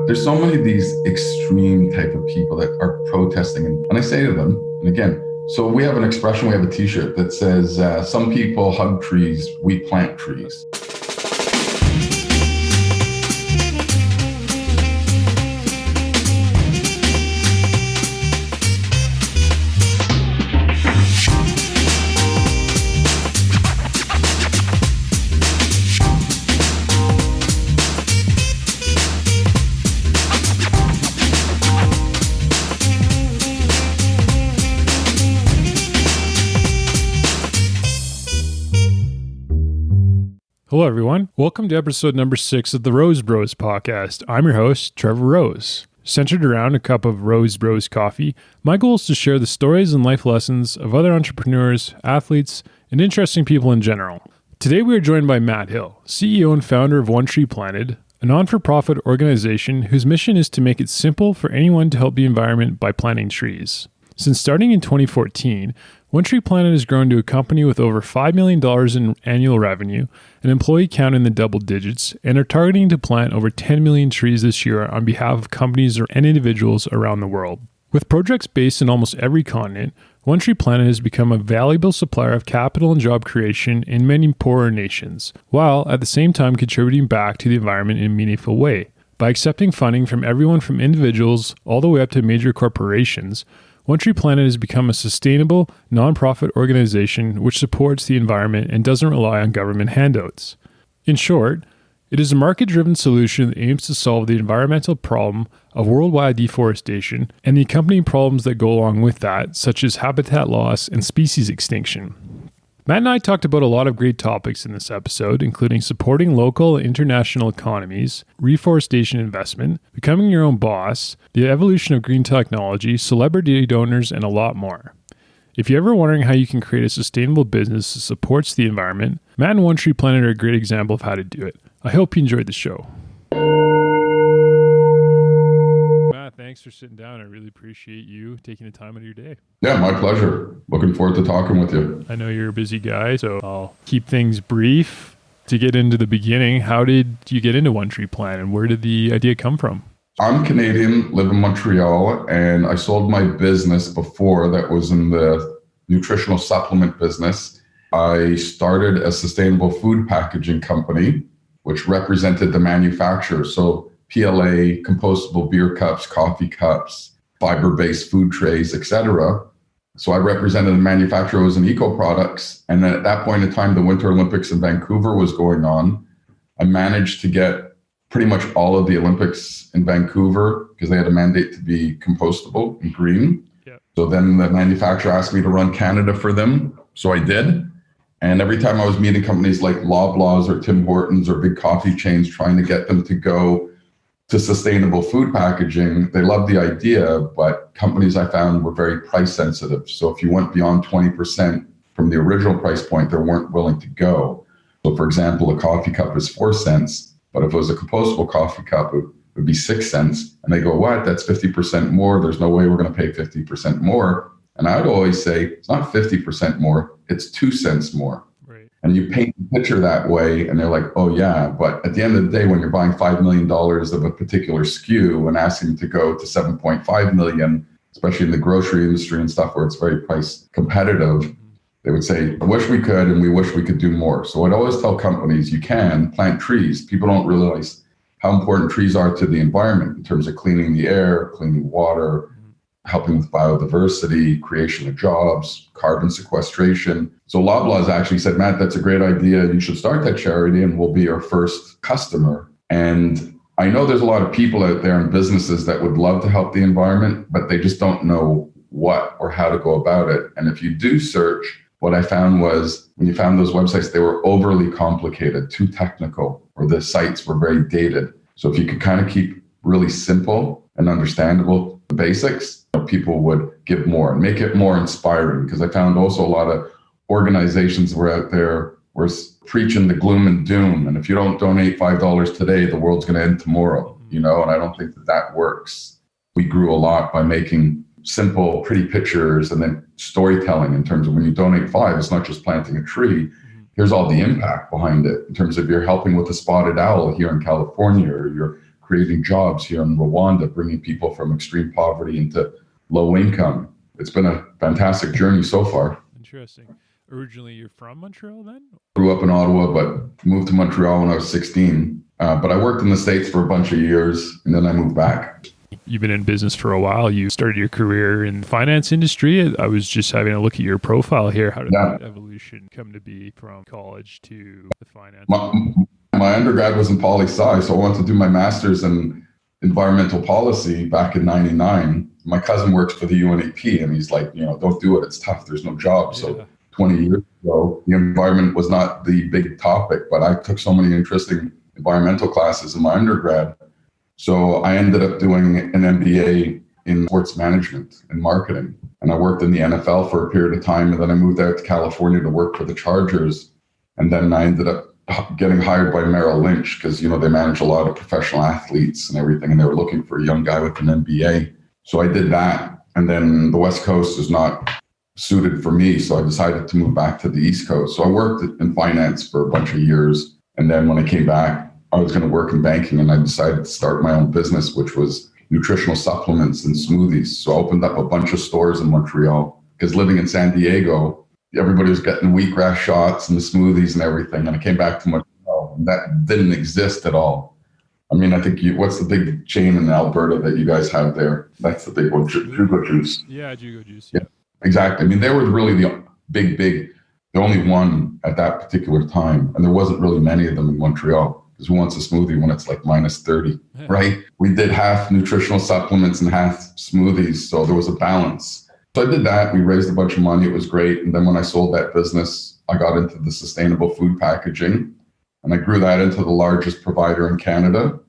There's so many of these extreme type of people that are protesting. And I say to them, and again, so we have an expression, we have a t-shirt that says, some people hug trees, we plant trees. Hello, everyone. Welcome to episode number 6 of the Rose Bros podcast. I'm your host, Trevor Rose. Centered around a cup of Rose Bros coffee, my goal is to share the stories and life lessons of other entrepreneurs, athletes, and interesting people in general. Today, we are joined by Matt Hill, CEO and founder of One Tree Planted, a non-for-profit organization whose mission is to make it simple for anyone to help the environment by planting trees. Since starting in 2014, One Tree Planted has grown to a company with over $5 million in annual revenue, an employee count in the double digits, and are targeting to plant over 10 million trees this year on behalf of companies and individuals around the world. With projects based in almost every continent, One Tree Planted has become a valuable supplier of capital and job creation in many poorer nations, while at the same time contributing back to the environment in a meaningful way. By accepting funding from everyone from individuals all the way up to major corporations, One Tree Planted has become a sustainable, nonprofit organization which supports the environment and doesn't rely on government handouts. In short, it is a market-driven solution that aims to solve the environmental problem of worldwide deforestation and the accompanying problems that go along with that, such as habitat loss and species extinction. Matt and I talked about a lot of great topics in this episode, including supporting local and international economies, reforestation investment, becoming your own boss, the evolution of green technology, celebrity donors, and a lot more. If you're ever wondering how you can create a sustainable business that supports the environment, Matt and One Tree Planted are a great example of how to do it. I hope you enjoyed the show. Matt, thanks for sitting down. I really appreciate you taking the time out of your day. Yeah, my pleasure. Looking forward to talking with you. I know you're a busy guy, so I'll keep things brief. To get into the beginning, how did you get into One Tree Planted and where did the idea come from? I'm Canadian, live in Montreal, and I sold my business before that was in the nutritional supplement business. I started a sustainable food packaging company, which represented the manufacturer. So PLA, compostable beer cups, coffee cups, fiber-based food trays, etc. So I represented the manufacturers and eco products. And then at that point in time, the Winter Olympics in Vancouver was going on. I managed to get pretty much all of the Olympics in Vancouver because they had a mandate to be compostable and green. Yeah. So then the manufacturer asked me to run Canada for them. So I did. And every time I was meeting companies like Loblaws or Tim Hortons or big coffee chains trying to get them to go to sustainable food packaging, they loved the idea, but companies I found were very price sensitive. So if you went beyond 20% from the original price point, they weren't willing to go. So for example, a coffee cup is 4 cents, but if it was a compostable coffee cup, it would be 6 cents. And they go, what? That's 50% more. There's no way we're going to pay 50% more. And I would always say, it's not 50% more, it's 2 cents more. And you paint the picture that way, and they're like, oh, yeah. But at the end of the day, when you're buying $5 million of a particular SKU and asking to go to 7.5 million, especially in the grocery industry and stuff where it's very price competitive, they would say, I wish we could, and we wish we could do more. So I'd always tell companies, you can plant trees. People don't realize how important trees are to the environment in terms of cleaning the air, cleaning water, helping with biodiversity, creation of jobs, carbon sequestration. So Loblaws actually said, Matt, that's a great idea. You should start that charity and we'll be your first customer. And I know there's a lot of people out there in businesses that would love to help the environment, but they just don't know what or how to go about it. And if you do search, what I found was when you found those websites, they were overly complicated, too technical, or the sites were very dated. So if you could kind of keep really simple and understandable the basics, people would give more and make it more inspiring. Because I found also a lot of organizations were out there were preaching the gloom and doom. And if you don't donate $5 today, the world's going to end tomorrow, and I don't think that works. We grew a lot by making simple, pretty pictures and then storytelling in terms of when you donate $5, it's not just planting a tree. Here's all the impact behind it in terms of you're helping with the spotted owl here in California, or you're creating jobs here in Rwanda, bringing people from extreme poverty into low income. It's been a fantastic journey so far. Interesting. Originally, you're from Montreal then? Grew up in Ottawa, but moved to Montreal when I was 16. But I worked in the States for a bunch of years, and then I moved back. You've been in business for a while. You started your career in the finance industry. I was just having a look at your profile here. How did that evolution come to be from college to the finance? My undergrad was in poli-sci, so I wanted to do my master's in environmental policy back in 99. My cousin works for the UNEP, and he's like, don't do it. It's tough. There's no job. So 20 years ago, the environment was not the big topic, but I took so many interesting environmental classes in my undergrad. So I ended up doing an MBA in sports management and marketing. And I worked in the NFL for a period of time. And then I moved out to California to work for the Chargers. And then I ended up getting hired by Merrill Lynch because, they manage a lot of professional athletes and everything. And they were looking for a young guy with an MBA. So I did that. And then the West Coast is not suited for me. So I decided to move back to the East Coast. So I worked in finance for a bunch of years. And then when I came back, I was going to work in banking, and I decided to start my own business, which was nutritional supplements and smoothies. So I opened up a bunch of stores in Montreal because living in San Diego, everybody was getting wheatgrass shots and the smoothies and everything. And I came back to Montreal, and that didn't exist at all. I mean, I think what's the big chain in Alberta that you guys have there? That's the big one, Jugo Juice. Yeah, Jugo Juice. Yeah, exactly. I mean, they were really the the only one at that particular time. And there wasn't really many of them in Montreal. Because who wants a smoothie when it's like minus 30, right? We did half nutritional supplements and half smoothies. So there was a balance. So I did that. We raised a bunch of money. It was great. And then when I sold that business, I got into the sustainable food packaging. And I grew that into the largest provider in Canada.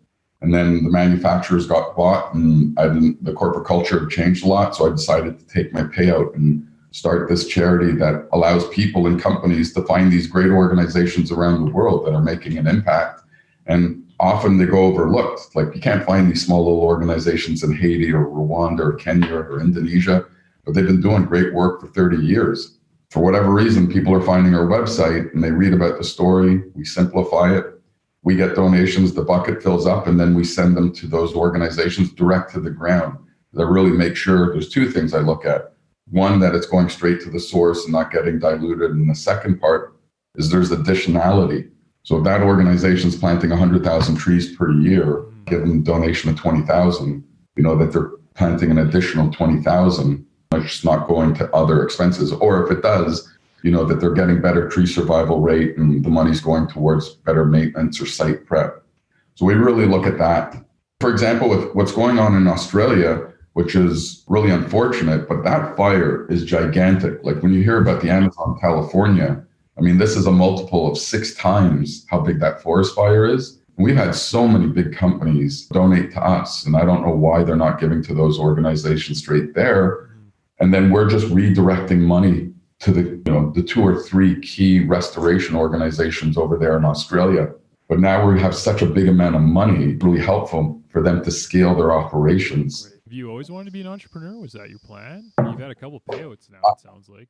And then the manufacturers got bought, and the corporate culture changed a lot. So I decided to take my payout and start this charity that allows people and companies to find these great organizations around the world that are making an impact. And often they go overlooked. Like, you can't find these small little organizations in Haiti or Rwanda or Kenya or Indonesia, but they've been doing great work for 30 years. For whatever reason, people are finding our website and they read about the story. We simplify it. We get donations, the bucket fills up, and then we send them to those organizations direct to the ground. That really make sure there's two things I look at. One, that it's going straight to the source and not getting diluted. And the second part is there's additionality. So if that organization is planting 100,000 trees per year, give them a donation of 20,000, that they're planting an additional 20,000, it's not going to other expenses. Or if it does, that they're getting better tree survival rate and the money's going towards better maintenance or site prep. So we really look at that. For example, with what's going on in Australia, which is really unfortunate, but that fire is gigantic. Like when you hear about the Amazon California, I mean, this is a multiple of 6 times how big that forest fire is. And we've had so many big companies donate to us, and I don't know why they're not giving to those organizations straight there. And then we're just redirecting money to the 2 or 3 key restoration organizations over there in Australia. But now we have such a big amount of money, really helpful for them to scale their operations. Have you always wanted to be an entrepreneur? Was that your plan? You've had a couple payouts now, it sounds like.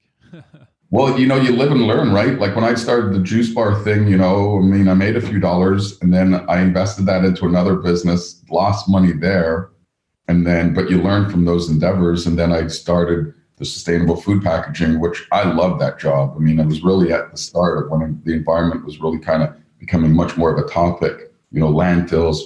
Well, you live and learn, right? Like when I started the juice bar thing, I made a few dollars, and then I invested that into another business, lost money there. But you learn from those endeavors. And then I started the sustainable food packaging, which I love that job. I mean, it was really at the start of when the environment was really kind of becoming much more of a topic, landfills,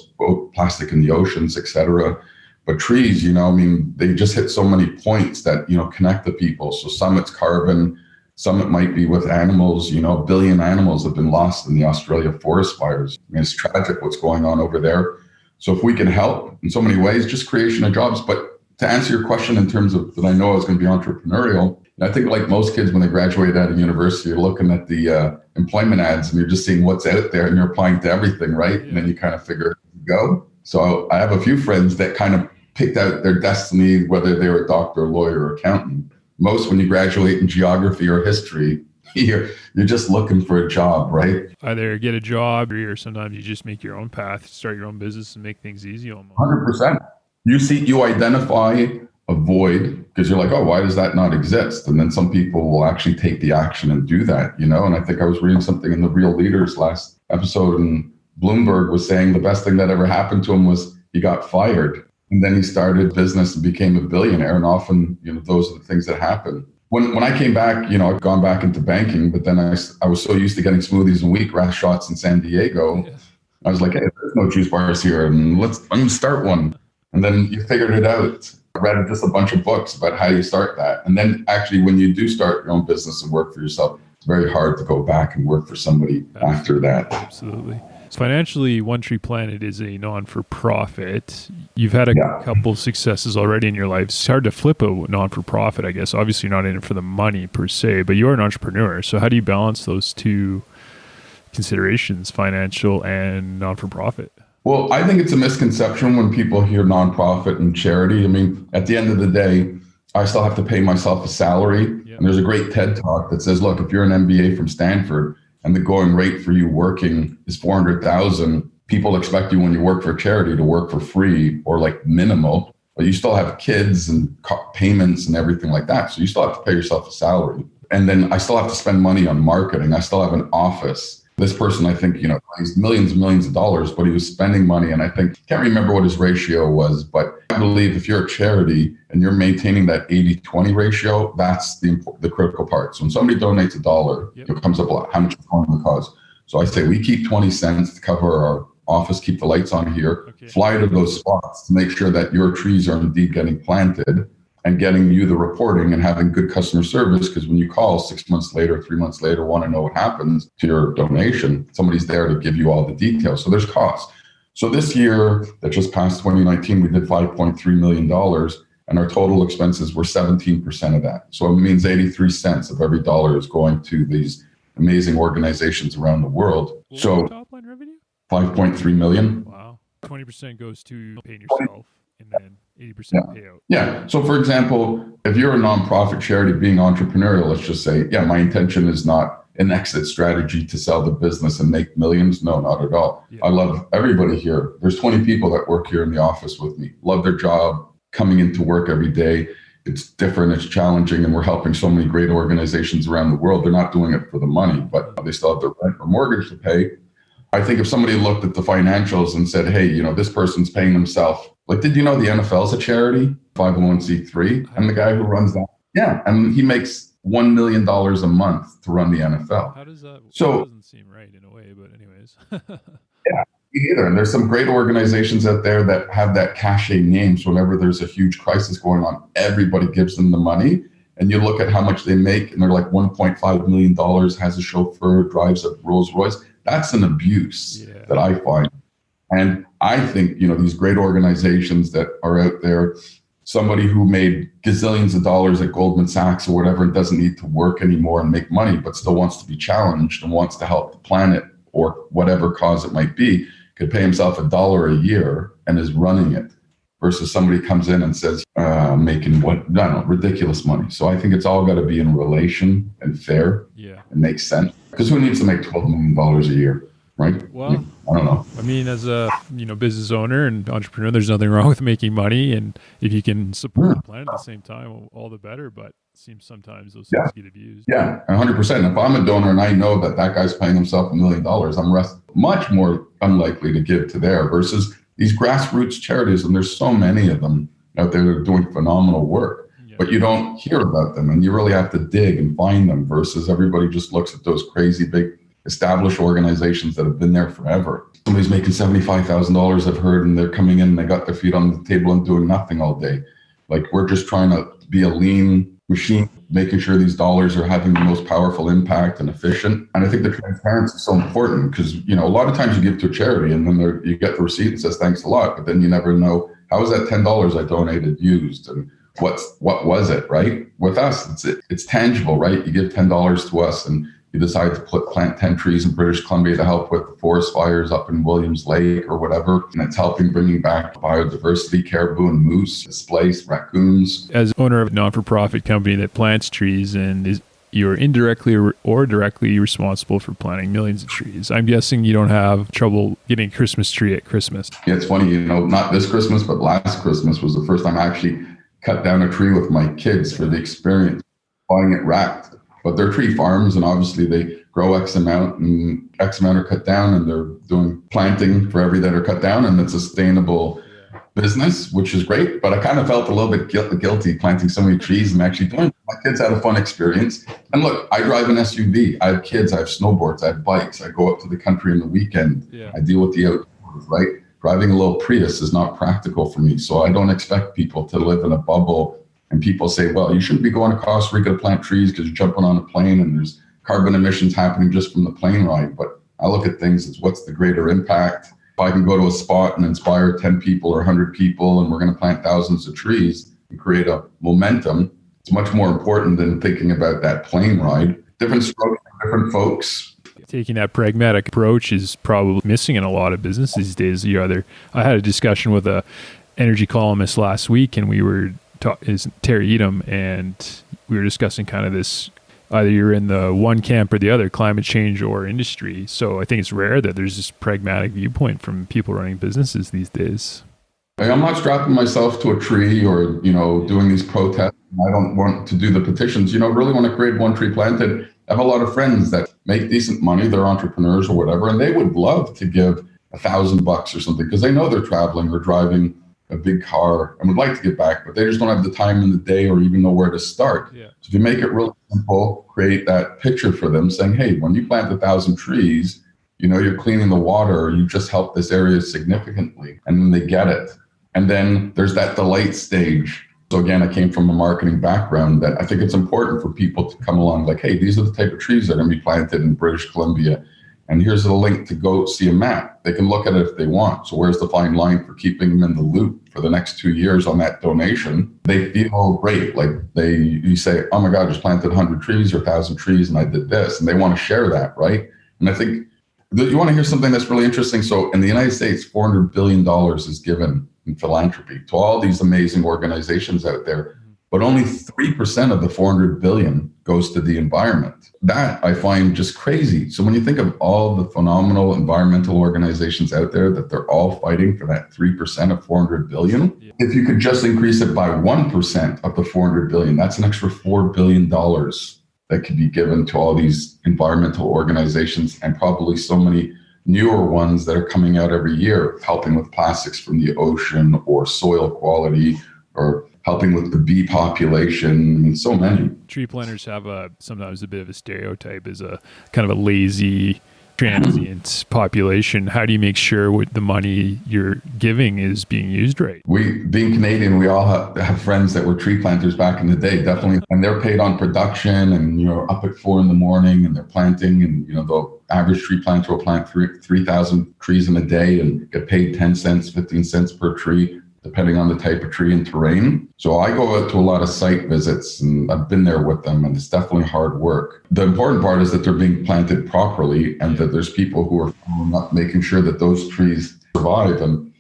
plastic in the oceans, et cetera. But trees, they just hit so many points that, connect the people. So some it's carbon, some it might be with animals. A billion animals have been lost in the Australia forest fires. I mean, it's tragic what's going on over there. So if we can help in so many ways, just creation of jobs. But to answer your question in terms of that, I know I was going to be entrepreneurial. And I think like most kids, when they graduate out of university, you're looking at the employment ads and you're just seeing what's out there and you're applying to everything, right? Yeah. And then you kind of figure go. So I have a few friends that kind of picked out their destiny, whether they were a doctor, lawyer, or accountant. Most when you graduate in geography or history, you're just looking for a job, right? Either get a job or sometimes you just make your own path, start your own business and make things easy almost. 100%. You identify a void because you're like, oh, why does that not exist? And then some people will actually take the action and do that, And I think I was reading something in the Real Leaders last episode, and Bloomberg was saying the best thing that ever happened to him was he got fired. And then he started business and became a billionaire. And often, those are the things that happen. When I came back, I've gone back into banking, but then I was so used to getting smoothies and wheatgrass shots in San Diego. Yeah. I was like, hey, there's no juice bars here, and I'm going to start one. And then you figured it out. I read just a bunch of books about how you start that. And then actually, when you do start your own business and work for yourself, it's very hard to go back and work for somebody after that. Absolutely. So financially, One Tree Planet is a non-for-profit. You've had a couple successes already in your life. It's hard to flip a non-for-profit, I guess. Obviously, you're not in it for the money per se, but you're an entrepreneur. So how do you balance those two considerations, financial and non-for-profit? Well, I think it's a misconception when people hear nonprofit and charity. I mean, at the end of the day, I still have to pay myself a salary. Yep. And there's a great TED talk that says, look, if you're an MBA from Stanford and the going rate for you working is $400,000, people expect you when you work for a charity to work for free or like minimal, but you still have kids and payments and everything like that. So you still have to pay yourself a salary. And then I still have to spend money on marketing. I still have an office. This person, I think, he's millions and millions of dollars, but he was spending money. And I can't remember what his ratio was, but I believe if you're a charity and you're maintaining that 80-20 ratio, that's the critical part. So when somebody donates $1, it comes up a lot. How much is going to the cause? So I say we keep 20 cents to cover our office, keep the lights on here, fly to those spots to make sure that your trees are indeed getting planted and getting you the reporting and having good customer service. Because when you call 6 months later, 3 months later, want to know what happens to your donation, somebody's there to give you all the details. So there's costs. So this year that just passed 2019, we did $5.3 million and our total expenses were 17% of that. So it means 83 cents of every dollar is going to these amazing organizations around the world. What so was top line revenue? 5.3 million. Wow. 20% goes to paying yourself and then 80% payout. Yeah. So for example, if you're a nonprofit charity being entrepreneurial, let's just say, my intention is not an exit strategy to sell the business and make millions. No, not at all. Yeah. I love everybody here. There's 20 people that work here in the office with me. Love their job, coming into work every day. It's different, it's challenging, and we're helping so many great organizations around the world. They're not doing it for the money, but they still have their rent or mortgage to pay. I think if somebody looked at the financials and said, hey, this person's paying themselves. Like, did you know the NFL is a charity, 501c3? And the guy who runs that, and he makes $1 million a month to run the NFL. How does that? So that doesn't seem right in a way, but anyways. Me either. And there's some great organizations out there that have that cachet name. So whenever there's a huge crisis going on, everybody gives them the money. And you look at how much they make, and they're like $1.5 million, has a chauffeur, drives a Rolls Royce. That's an abuse that I find. And I think, these great organizations that are out there, somebody who made gazillions of dollars at Goldman Sachs or whatever and doesn't need to work anymore and make money, but still wants to be challenged and wants to help the planet or whatever cause it might be, could pay himself $1 a year and is running it, versus somebody comes in and says, making ridiculous money. So I think it's all got to be in relation and fair and makes sense. Because who needs to make $12 million a year, right? Well, I don't know. I mean, as a business owner and entrepreneur, there's nothing wrong with making money, and if you can support the planet at the same time, all the better. But it seems sometimes those things get abused. Yeah, 100%. If I'm a donor and I know that guy's paying himself $1 million, I'm much more unlikely to give to there versus these grassroots charities, and there's so many of them out there that are doing phenomenal work. But you don't hear about them, and you really have to dig and find them, versus everybody just looks at those crazy big established organizations that have been there forever. Somebody's making $75,000, I've heard, and they're coming in and they got their feet on the table and doing nothing all day. Like, we're just trying to be a lean machine, making sure these dollars are having the most powerful impact and efficient. And I think the transparency is so important because, a lot of times you give to a charity and then you get the receipt and says, thanks a lot. But then you never know, how was that $10 I donated used? And what was it, right? With us, it's tangible, right? You give $10 to us and you decide to plant 10 trees in British Columbia to help with the forest fires up in Williams Lake or whatever. And it's helping bringing back biodiversity, caribou and moose, displaced raccoons. As owner of a non-for-profit company that plants trees, and you're indirectly or directly responsible for planting millions of trees, I'm guessing you don't have trouble getting a Christmas tree at Christmas. Yeah, it's funny, not this Christmas, but last Christmas was the first time I actually cut down a tree with my kids for the experience, buying it wrapped. But they're tree farms, and obviously they grow X amount and X amount are cut down, and they're doing planting for every that are cut down, and it's a sustainable business, which is great. But I kind of felt a little bit guilty planting so many trees and actually doing it. My kids had a fun experience. And look, I drive an SUV. I have kids. I have snowboards. I have bikes. I go up to the country on the weekend. I deal with the outdoors, right? Driving a little Prius is not practical for me. So I don't expect people to live in a bubble. And people say, well, you shouldn't be going to Costa Rica to plant trees because you're jumping on a plane and there's carbon emissions happening just from the plane ride. But I look at things as what's the greater impact. If I can go to a spot and inspire 10 people or 100 people and we're going to plant thousands of trees and create a momentum, it's much more important than thinking about that plane ride. Different strokes for different folks. Taking that pragmatic approach is probably missing in a lot of business these days. I had a discussion with a energy columnist last week, and is Terry Edom, and we were discussing kind of this, either you're in the one camp or the other, climate change or industry. So I think it's rare that there's this pragmatic viewpoint from people running businesses these days. I'm not strapping myself to a tree or, doing these protests. I don't want to do the petitions. Really want to create one tree planted. I have a lot of friends that make decent money. They're entrepreneurs or whatever, and they would love to give $1,000 or something because they know they're traveling or driving a big car and would like to get back, but they just don't have the time in the day or even know where to start. So if you make it really simple, create that picture for them saying, hey, when you plant 1,000 trees, you're cleaning the water, you just help this area significantly. And then they get it. And then there's that delight stage. So again, I came from a marketing background that I think it's important for people to come along like, hey, these are the type of trees that are going to be planted in British Columbia. And here's the link to go see a map. They can look at it if they want. So where's the fine line for keeping them in the loop for the next 2 years on that donation? They feel great. Like you say, oh my God, I just planted 100 trees or 1,000 trees and I did this. And they want to share that, right? And I think you want to hear something that's really interesting. So in the United States, $400 billion is given in philanthropy to all these amazing organizations out there. But only 3% of the 400 billion goes to the environment. That I find just crazy. So when you think of all the phenomenal environmental organizations out there, that they're all fighting for that 3% of 400 billion, if you could just increase it by 1% of the 400 billion, that's an extra $4 billion that could be given to all these environmental organizations, and probably so many newer ones that are coming out every year, helping with plastics from the ocean or soil quality or helping with the bee population. I mean, so many. Tree planters have sometimes a bit of a stereotype as a kind of a lazy, transient population. How do you make sure what the money you're giving is being used right? Being Canadian, we all have friends that were tree planters back in the day, definitely. And they're paid on production and, up at 4 a.m. and they're planting, and, the average tree planter will plant 3,000 trees in a day and get paid 10 cents, 15 cents per tree, depending on the type of tree and terrain. So I go out to a lot of site visits and I've been there with them, and it's definitely hard work. The important part is that they're being planted properly and that there's people who are following up, making sure that those trees survive and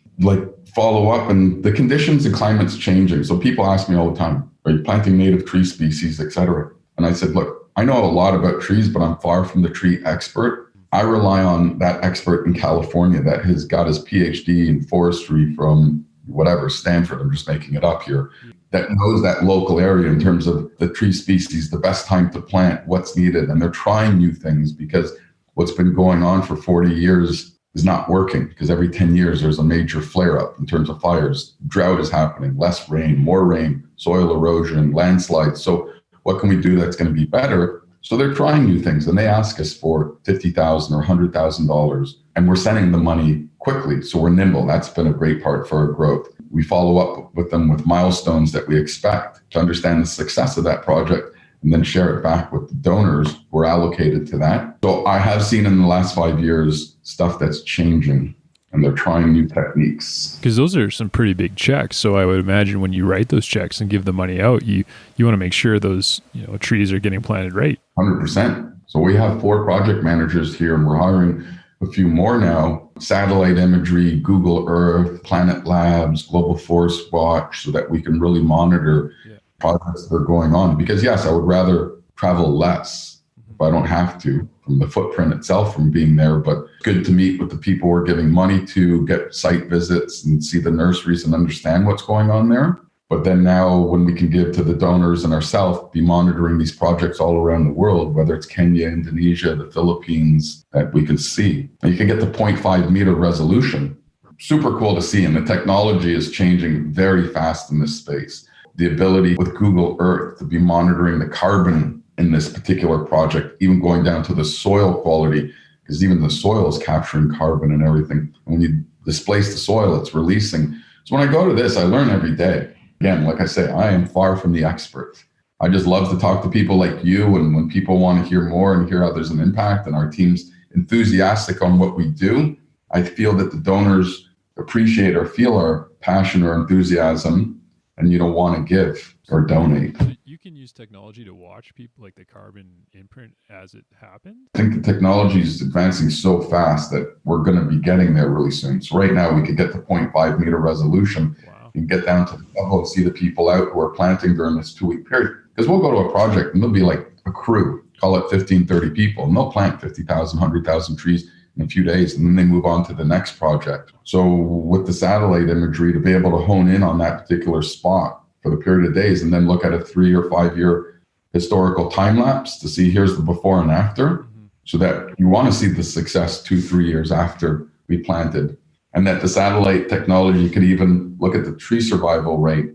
follow up. And the conditions and climate's changing. So people ask me all the time, are you planting native tree species, et cetera? And I said, look, I know a lot about trees, but I'm far from the tree expert. I rely on that expert in California that has got his PhD in forestry from whatever, Stanford, I'm just making it up here, that knows that local area in terms of the tree species, the best time to plant, what's needed. And they're trying new things because what's been going on for 40 years is not working, because every 10 years there's a major flare up in terms of fires. Drought is happening, less rain, more rain, soil erosion, landslides. So what can we do that's going to be better? So they're trying new things, and they ask us for $50,000 or $100,000, and we're sending the money quickly. So we're nimble. That's been a great part for our growth. We follow up with them with milestones that we expect to understand the success of that project, and then share it back with the donors who are allocated to that. So I have seen in the last 5 years stuff that's changing, and they're trying new techniques. Because those are some pretty big checks. So I would imagine when you write those checks and give the money out, you want to make sure those trees are getting planted right. 100%. So we have 4 project managers here, and we're hiring a few more now. Satellite imagery, Google Earth, Planet Labs, Global Forest Watch, so that we can really monitor projects that are going on. Because yes, I would rather travel less if I don't have to, from the footprint itself, from being there. But it's good to meet with the people we're giving money to, get site visits and see the nurseries and understand what's going on there. But then now when we can give to the donors and ourselves, be monitoring these projects all around the world, whether it's Kenya, Indonesia, the Philippines, that we can see. And you can get to 0.5 meter resolution. Super cool to see. And the technology is changing very fast in this space. The ability with Google Earth to be monitoring the carbon in this particular project, even going down to the soil quality, because even the soil is capturing carbon and everything. And when you displace the soil, it's releasing. So when I go to this, I learn every day. Again, like I say, I am far from the expert. I just love to talk to people like you. And when people want to hear more and hear how there's an impact and our team's enthusiastic on what we do, I feel that the donors appreciate or feel our passion or enthusiasm, and you don't want to give or donate. You can use technology to watch people, like the carbon imprint as it happens. I think the technology is advancing so fast that we're going to be getting there really soon. So right now we could get to 0.5 meter resolution. Wow. You can get down to the level and see the people out who are planting during this 2-week period. Because we'll go to a project and there'll be like a crew, call it 15, 30 people, and they'll plant 50,000, 100,000 trees in a few days, and then they move on to the next project. So with the satellite imagery, to be able to hone in on that particular spot for the period of days, and then look at a 3 or 5 year historical time lapse to see here's the before and after, so that you want to see the success 2-3 years after we planted. And that the satellite technology could even look at the tree survival rate.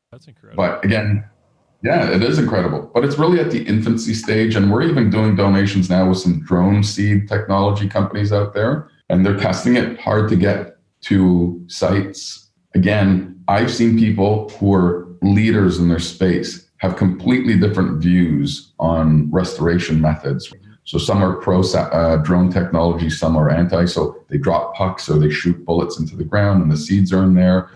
That's incredible. But again, yeah, it is incredible. But it's really at the infancy stage. And we're even doing donations now with some drone seed technology companies out there. And they're testing it. Hard to get to sites. Again, I've seen people who are leaders in their space have completely different views on restoration methods. So some are pro drone technology, some are anti. So they drop pucks or they shoot bullets into the ground and the seeds are in there.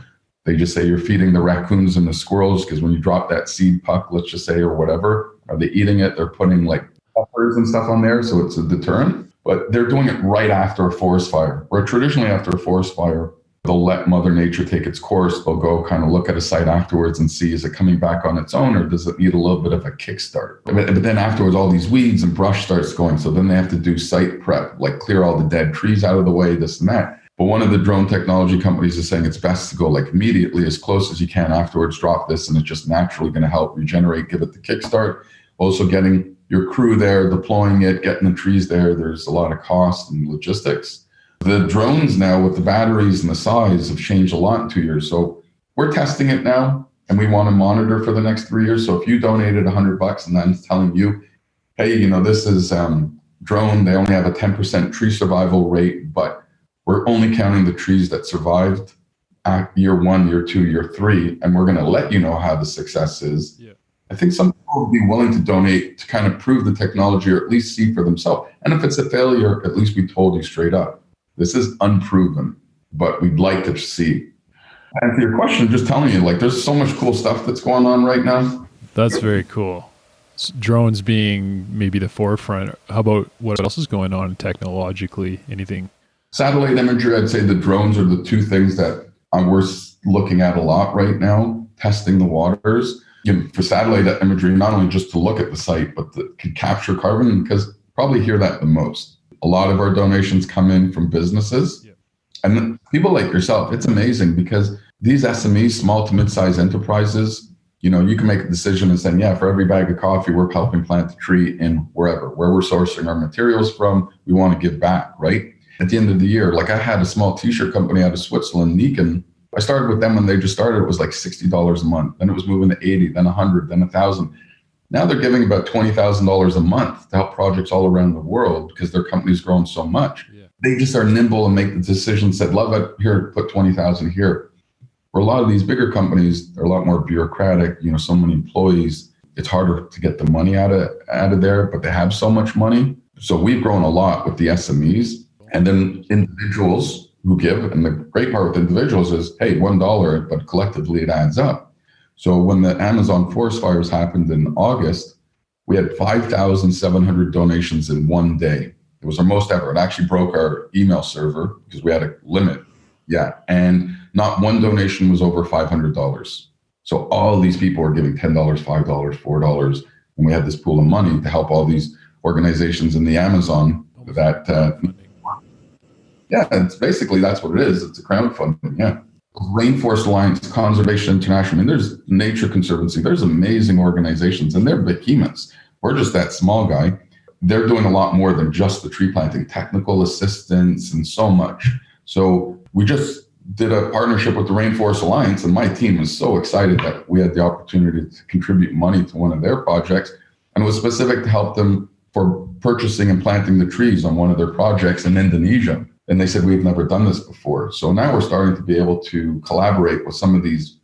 They just say you're feeding the raccoons and the squirrels because when you drop that seed puck, let's just say, or whatever, are they eating it? They're putting like peppers and stuff on there. So it's a deterrent. But they're doing it right after a forest fire, where traditionally after a forest fire, they'll let Mother Nature take its course. They'll go kind of look at a site afterwards and see, is it coming back on its own or does it need a little bit of a kickstart? But then afterwards, all these weeds and brush starts going. So then they have to do site prep, like clear all the dead trees out of the way, this and that. But one of the drone technology companies is saying it's best to go like immediately as close as you can afterwards, drop this, and it's just naturally going to help regenerate, give it the kickstart. Also getting your crew there, deploying it, getting the trees there. There's a lot of cost and logistics. The drones now with the batteries and the size have changed a lot in 2 years. So we're testing it now and we want to monitor for the next 3 years. So if you donated $100 and I'm telling you, hey, this is drone, they only have a 10% tree survival rate, but we're only counting the trees that survived at year 1, year 2, year 3, and we're going to let you know how the success is. Yeah. I think some people would be willing to donate to kind of prove the technology or at least see for themselves. And if it's a failure, at least we told you straight up. This is unproven, but we'd like to see. And to your question, just telling you, like, there's so much cool stuff that's going on right now. That's very cool. Drones being maybe the forefront. How about what else is going on technologically? Anything? Satellite imagery, I'd say the drones are the two things that we're looking at a lot right now, testing the waters. For satellite imagery, not only just to look at the site, but to capture carbon, because probably hear that the most. A lot of our donations come in from businesses. Yeah. And people like yourself, it's amazing because these SMEs, small to mid-sized enterprises, you can make a decision and say, yeah, for every bag of coffee, we're helping plant a tree in where we're sourcing our materials from. We want to give back, right? At the end of the year, like I had a small t-shirt company out of Switzerland, Niken. I started with them when they just started. It was like $60 a month. Then it was moving to 80, then 100, then 1,000. Now they're giving about $20,000 a month to help projects all around the world because their company's grown so much. Yeah. They just are nimble and make the decision, said, love it, here, put 20,000 here. For a lot of these bigger companies, they're a lot more bureaucratic, so many employees. It's harder to get the money out of there, but they have so much money. So we've grown a lot with the SMEs and then individuals who give. And the great part with individuals is, hey, $1, but collectively it adds up. So when the Amazon forest fires happened in August, we had 5,700 donations in one day. It was our most ever. It actually broke our email server because we had a limit. Yeah. And not one donation was over $500. So all these people were giving $10, $5, $4. And we had this pool of money to help all these organizations in the Amazon that, yeah, it's basically, that's what it is. It's a crowdfunding. Yeah. Rainforest Alliance, Conservation International. I mean, there's Nature Conservancy. There's amazing organizations, and they're behemoths. We're just that small guy. They're doing a lot more than just the tree planting, technical assistance, and so much. So we just did a partnership with the Rainforest Alliance, and my team was so excited that we had the opportunity to contribute money to one of their projects, and it was specific to help them for purchasing and planting the trees on one of their projects in Indonesia. And they said, we've never done this before. So now we're starting to be able to collaborate with some of these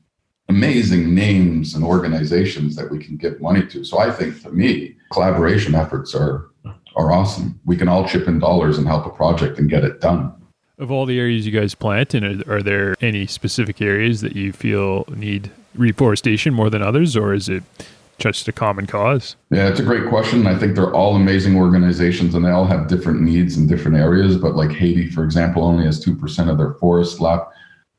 amazing names and organizations that we can give money to. So I think, to me, collaboration efforts are awesome. We can all chip in dollars and help a project and get it done. Of all the areas you guys plant, and are there any specific areas that you feel need reforestation more than others, or is it just a common cause? Yeah, it's a great question. I think they're all amazing organizations and they all have different needs in different areas. But like Haiti, for example, only has 2% of their forest left.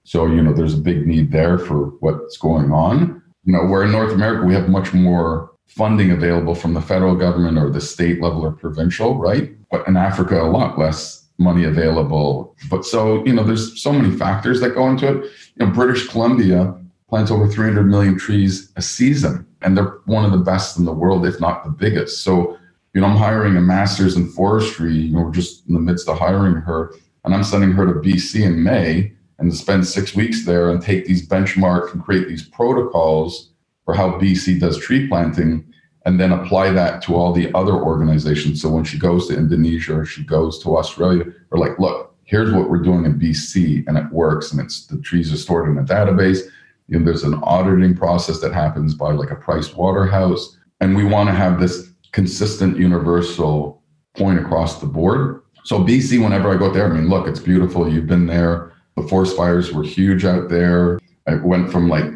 So, there's a big need there for what's going on. Where in North America, we have much more funding available from the federal government or the state level or provincial, right? But in Africa, a lot less money available. But so, there's so many factors that go into it. British Columbia plants over 300 million trees a season, and they're one of the best in the world, if not the biggest. So, I'm hiring a master's in forestry. We're just in the midst of hiring her, and I'm sending her to BC in May and to spend 6 weeks there and take these benchmarks and create these protocols for how BC does tree planting, and then apply that to all the other organizations. So when she goes to Indonesia or she goes to Australia, we're like, look, here's what we're doing in BC, and it works, and the trees are stored in a database. There's an auditing process that happens by like a Price Waterhouse. And we want to have this consistent universal point across the board. So BC, whenever I go there, look, it's beautiful. You've been there. The forest fires were huge out there. I went from like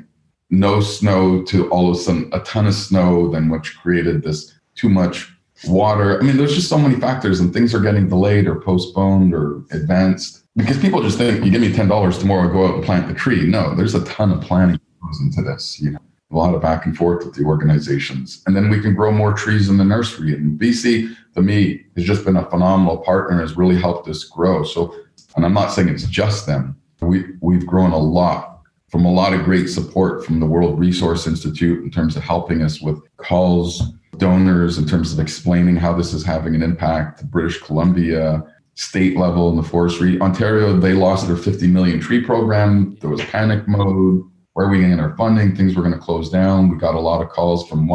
no snow to all of a sudden a ton of snow, then which created this too much water. There's just so many factors, and things are getting delayed or postponed or advanced. Because people just think, you give me $10 tomorrow, go out and plant the tree. No, there's a ton of planning that goes into this, a lot of back and forth with the organizations. And then we can grow more trees in the nursery. And BC, to me, has just been a phenomenal partner, has really helped us grow. So, and I'm not saying it's just them. We've grown a lot from a lot of great support from the World Resource Institute in terms of helping us with calls, donors, in terms of explaining how this is having an impact, British Columbia, state level in the forestry. Ontario, they lost their 50 million tree program. There was panic mode. Where are we getting our funding? Things were going to close down. We got a lot of calls from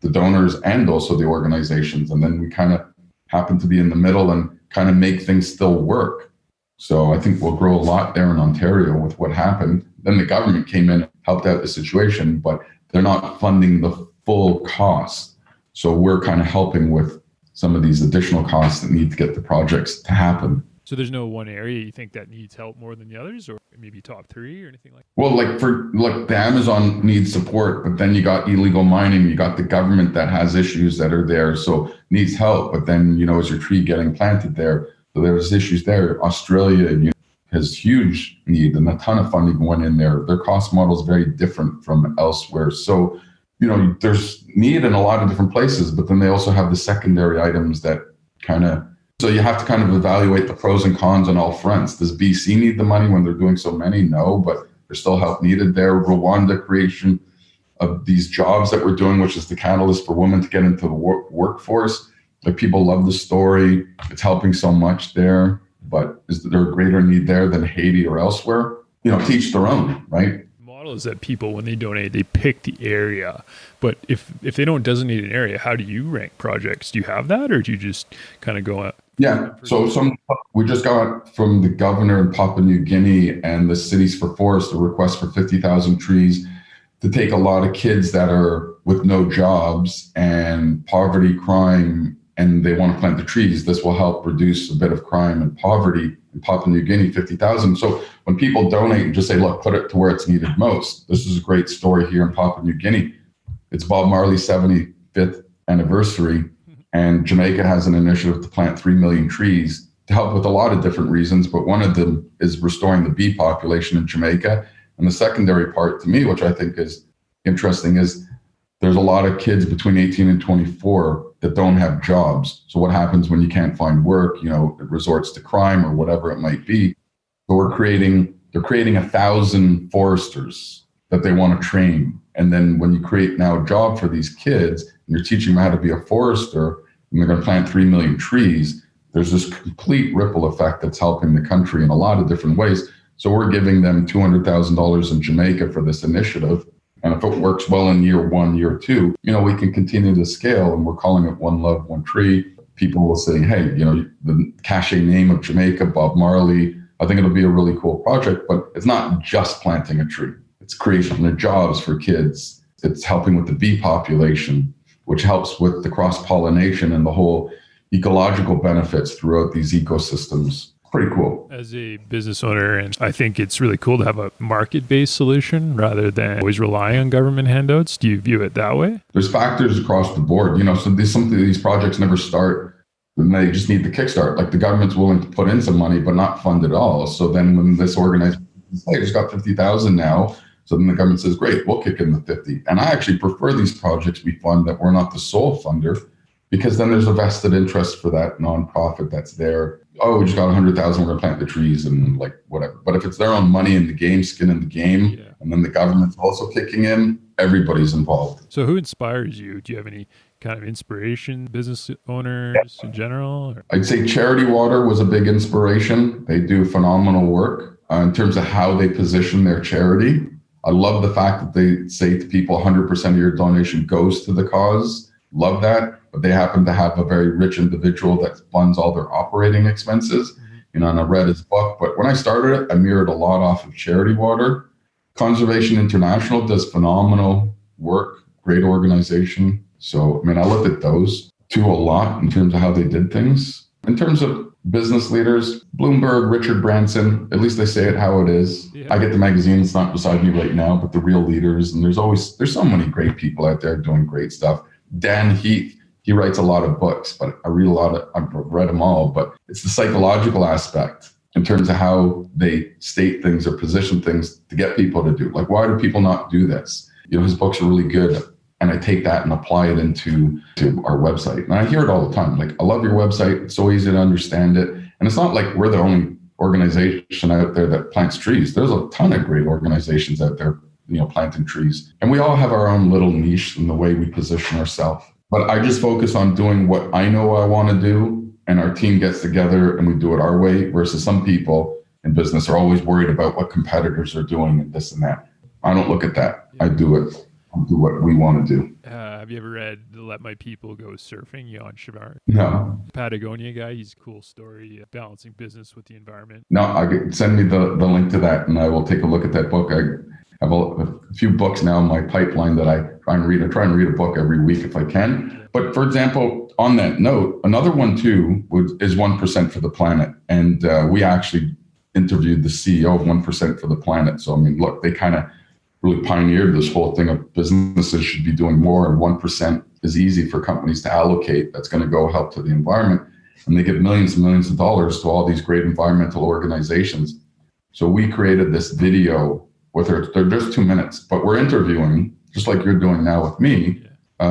the donors and also the organizations. And then we kind of happened to be in the middle and kind of make things still work. So I think we'll grow a lot there in Ontario with what happened. Then the government came in, helped out the situation, but they're not funding the full cost. So we're kind of helping with some of these additional costs that need to get the projects to happen. So there's no one area you think that needs help more than the others, or maybe top three or anything like that? Well, like the Amazon needs support, but then you got illegal mining, you got the government that has issues that are there, so needs help. But then, is your tree getting planted there? So there's issues there. Australia has huge need and a ton of funding went in there. Their cost model is very different from elsewhere. So there's need in a lot of different places, but then they also have the secondary items that so you have to kind of evaluate the pros and cons on all fronts. Does BC need the money when they're doing so many? No, but there's still help needed there. Rwanda creation of these jobs that we're doing, which is the catalyst for women to get into the workforce. Like, people love the story. It's helping so much there, but is there a greater need there than Haiti or elsewhere? Teach their own, right? Model is that people, when they donate, they pick the area, but if they don't designate an area, how do you rank projects? Do you have that, or do you just kind of go out? Yeah, so we just got from the governor in Papua New Guinea and the Cities for Forest a request for 50,000 trees to take a lot of kids that are with no jobs and poverty, crime, and they want to plant the trees. This will help reduce a bit of crime and poverty in Papua New Guinea, 50,000. So when people donate and just say, look, put it to where it's needed most. This is a great story here in Papua New Guinea. It's Bob Marley's 75th anniversary, and Jamaica has an initiative to plant 3 million trees to help with a lot of different reasons, but one of them is restoring the bee population in Jamaica. And the secondary part to me, which I think is interesting, is there's a lot of kids between 18 and 24 that don't have jobs. So what happens when you can't find work? It resorts to crime or whatever it might be. So we're creating they're creating 1,000 foresters that they want to train. And then when you create now a job for these kids and you're teaching them how to be a forester and they're going to plant 3 million trees, there's this complete ripple effect that's helping the country in a lot of different ways. So we're giving them $200,000 in Jamaica for this initiative. And if it works well in year 1, year 2, we can continue to scale, and we're calling it One Love, One Tree. People will say, hey, the cachet name of Jamaica, Bob Marley, I think it'll be a really cool project, but it's not just planting a tree. It's creation of jobs for kids. It's helping with the bee population, which helps with the cross-pollination and the whole ecological benefits throughout these ecosystems. Pretty cool. As a business owner, and I think it's really cool to have a market-based solution rather than always relying on government handouts. Do you view it that way? There's factors across the board. So some of these projects never start, and they just need the kickstart. Like the government's willing to put in some money, but not fund it all. So then when this organization says, hey, it's got 50,000 now, so then the government says, great, we'll kick in the 50. And I actually prefer these projects we fund that we're not the sole funder, because then there's a vested interest for that nonprofit that's there. Oh, we just got 100,000, we're going to plant the trees and like whatever. But if it's their own money in the game, skin in the game, and then the government's also kicking in, everybody's involved. So who inspires you? Do you have any kind of inspiration, business owners in general? Or? I'd say Charity Water was a big inspiration. They do phenomenal work in terms of how they position their charity. I love the fact that they say to people 100% of your donation goes to the cause. Love that. But they happen to have a very rich individual that funds all their operating expenses. And I read his book. But when I started it, I mirrored a lot off of Charity Water. Conservation International does phenomenal work, great organization. So, I looked at those two a lot in terms of how they did things. In terms of business leaders, Bloomberg, Richard Branson, at least they say it how it is. I get the magazine, it's not beside me right now, but the real leaders. And there's so many great people out there doing great stuff. Dan Heath, he writes a lot of books, but I've read them all, but it's the psychological aspect in terms of how they state things or position things to get people to do. Like, why do people not do this? His books are really good. And I take that and apply it into our website. And I hear it all the time. Like, I love your website. It's so easy to understand it. And it's not like we're the only organization out there that plants trees. There's a ton of great organizations out there, planting trees. And we all have our own little niche in the way we position ourselves. But I just focus on doing what I know I want to do, and our team gets together and we do it our way, versus some people in business are always worried about what competitors are doing and this and that. I don't look at that. I do it. I'll do what we want to do. Have you ever read Let My People Go Surfing, Jan Shavar? No. Patagonia guy. He's a cool story, balancing business with the environment. No, send me the link to that and I will take a look at that book. I have a few books now in my pipeline that I try and read. I try and read a book every week if I can. But for example, on that note, another one too is 1% for the Planet. And we actually interviewed the CEO of 1% for the Planet. So, look, they kind of really pioneered this whole thing of businesses should be doing more, and 1% is easy for companies to allocate. That's going to go help to the environment. And they give millions and millions of dollars to all these great environmental organizations. So we created this video with her. They're just 2 minutes, but we're interviewing, just like you're doing now with me,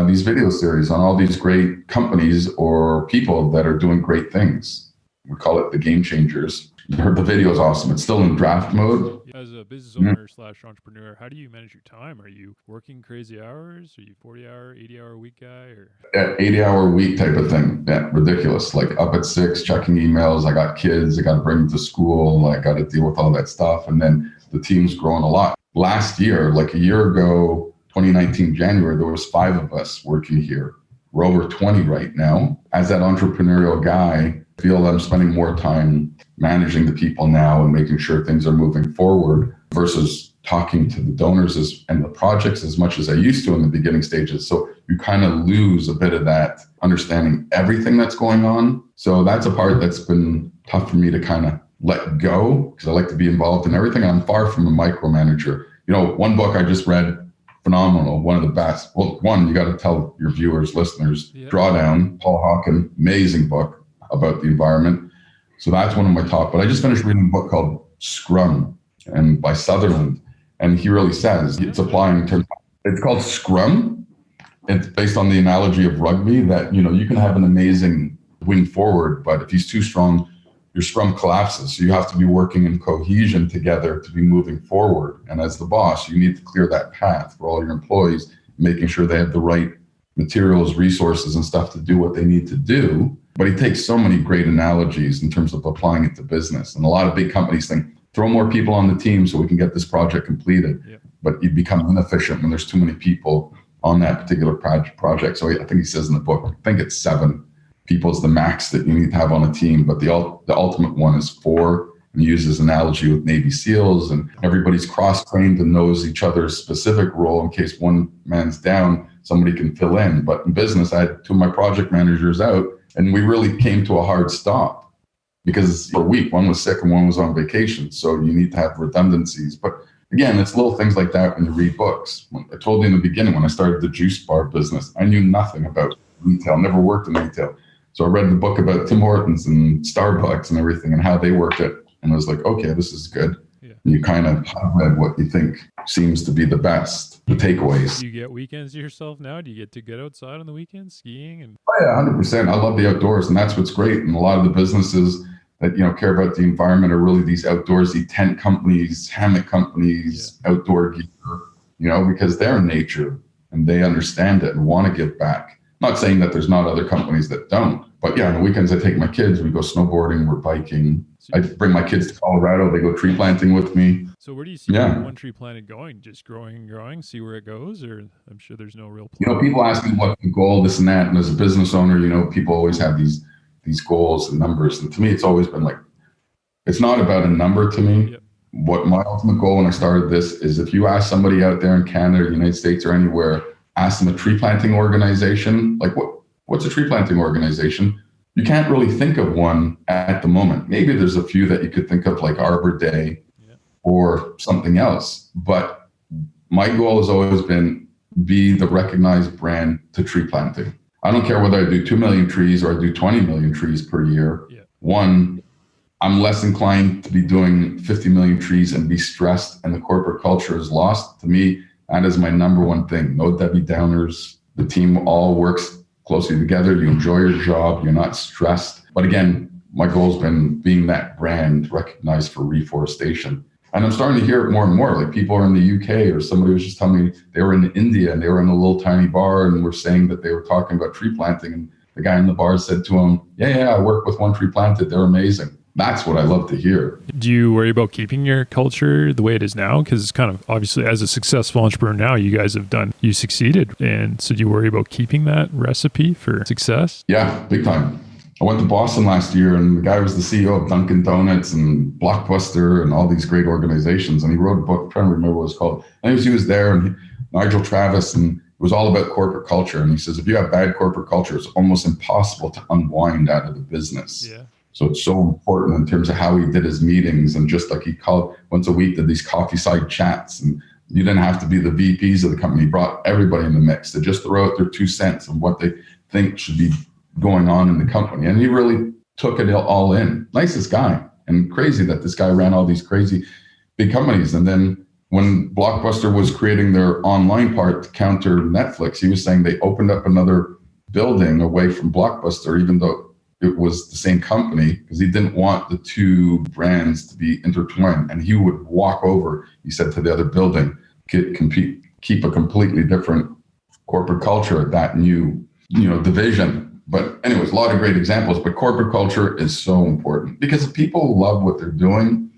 these video series on all these great companies or people that are doing great things. We call it the Game Changers. You heard the video is awesome. It's still in draft mode. As a business owner / entrepreneur, how do you manage your time? Are you working crazy hours? Are you 40-hour, 80-hour week guy? Or 80-hour week type of thing. Yeah, ridiculous. Like up at 6, checking emails. I got kids. I got to bring them to school. I got to deal with all that stuff. And then the team's growing a lot. Last year, like a year ago, 2019 January, there was 5 of us working here. We're over 20 right now. As that entrepreneurial guy, I feel that I'm spending more time managing the people now and making sure things are moving forward versus talking to the donors and the projects as much as I used to in the beginning stages. So you kind of lose a bit of that understanding everything that's going on. So that's a part that's been tough for me to kind of let go, because I like to be involved in everything. And I'm far from a micromanager. One book I just read, phenomenal, one of the best. Well, one, you got to tell your viewers, listeners, Drawdown, Paul Hawken, amazing book about the environment. So that's one of my top. But I just finished reading a book called Scrum and by Sutherland. And he really says it's applying to, it's called Scrum. It's based on the analogy of rugby that, you can have an amazing wing forward, but if he's too strong your scrum collapses. So you have to be working in cohesion together to be moving forward. And as the boss, you need to clear that path for all your employees, making sure they have the right materials, resources, and stuff to do what they need to do. But he takes so many great analogies in terms of applying it to business. And a lot of big companies think, throw more people on the team so we can get this project completed. Yeah. But you become inefficient when there's too many people on that particular project. So I think he says in the book, I think it's 7 people is the max that you need to have on a team. But the ultimate one is 4. And he uses analogy with Navy SEALs, and everybody's cross-trained and knows each other's specific role in case one man's down, somebody can fill in. But in business, I had 2 of my project managers out, and we really came to a hard stop because for a week, one was sick and one was on vacation. So you need to have redundancies. But again, it's little things like that when you read books. I told you in the beginning, when I started the juice bar business, I knew nothing about retail, never worked in retail. So I read the book about Tim Hortons and Starbucks and everything and how they worked it. And I was like, okay, this is good. Yeah. And you kind of read what you think seems to be the best, the takeaways. Do you get weekends to yourself now? Do you get to get outside on the weekends skiing? Oh, yeah, 100%. I love the outdoors, and that's what's great. And a lot of the businesses that, care about the environment are really these outdoorsy tent companies, hammock companies, outdoor gear, because they're in nature and they understand it and want to give back. Not saying that there's not other companies that don't, but yeah, on the weekends I take my kids, we go snowboarding, we're biking. I bring my kids to Colorado, they go tree planting with me. So where do you see one tree planted going? Just growing and growing, see where it goes? Or I'm sure there's no real plan. People ask me what the goal, this and that. And as a business owner, people always have these goals and numbers. And to me, it's always been like, it's not about a number to me. Yep. What my ultimate goal when I started this is if you ask somebody out there in Canada, or United States or anywhere, ask them a tree planting organization, like what's a tree planting organization? You can't really think of one at the moment. Maybe there's a few that you could think of like Arbor Day or something else. But my goal has always been be the recognized brand to tree planting. I don't care whether I do 2 million trees or I do 20 million trees per year. Yeah. One, I'm less inclined to be doing 50 million trees and be stressed and the corporate culture is lost. To me, that is my number one thing. No Debbie Downers. The team all works closely together. You enjoy your job. You're not stressed. But again, my goal has been being that brand recognized for reforestation. And I'm starting to hear it more and more. Like people are in the UK, or somebody was just telling me they were in India and they were in a little tiny bar and were saying that they were talking about tree planting. And the guy in the bar said to him, yeah, I work with One Tree Planted. They're amazing. That's what I love to hear. Do you worry about keeping your culture the way it is now? Because it's kind of obviously as a successful entrepreneur now, you succeeded. And so do you worry about keeping that recipe for success? Yeah, big time. I went to Boston last year and the guy was the CEO of Dunkin' Donuts and Blockbuster and all these great organizations. And he wrote a book, I'm trying to remember what it was called. And he was there and Nigel Travis, and it was all about corporate culture. And he says, if you have bad corporate culture, it's almost impossible to unwind out of the business. Yeah. So it's so important in terms of how he did his meetings, and just like he called once a week, did these coffee side chats, and you didn't have to be the VPs of the company. He brought everybody in the mix to just throw out their 2 cents on what they think should be going on in the company. And he really took it all in. Nicest guy, and crazy that this guy ran all these crazy big companies. And then when Blockbuster was creating their online part to counter Netflix, he was saying they opened up another building away from Blockbuster, even though it was the same company, because he didn't want the 2 brands to be intertwined. And he would walk over, he said, to the other building, keep a completely different corporate culture at that new, division. But anyways, a lot of great examples, but corporate culture is so important because if people love what they're doing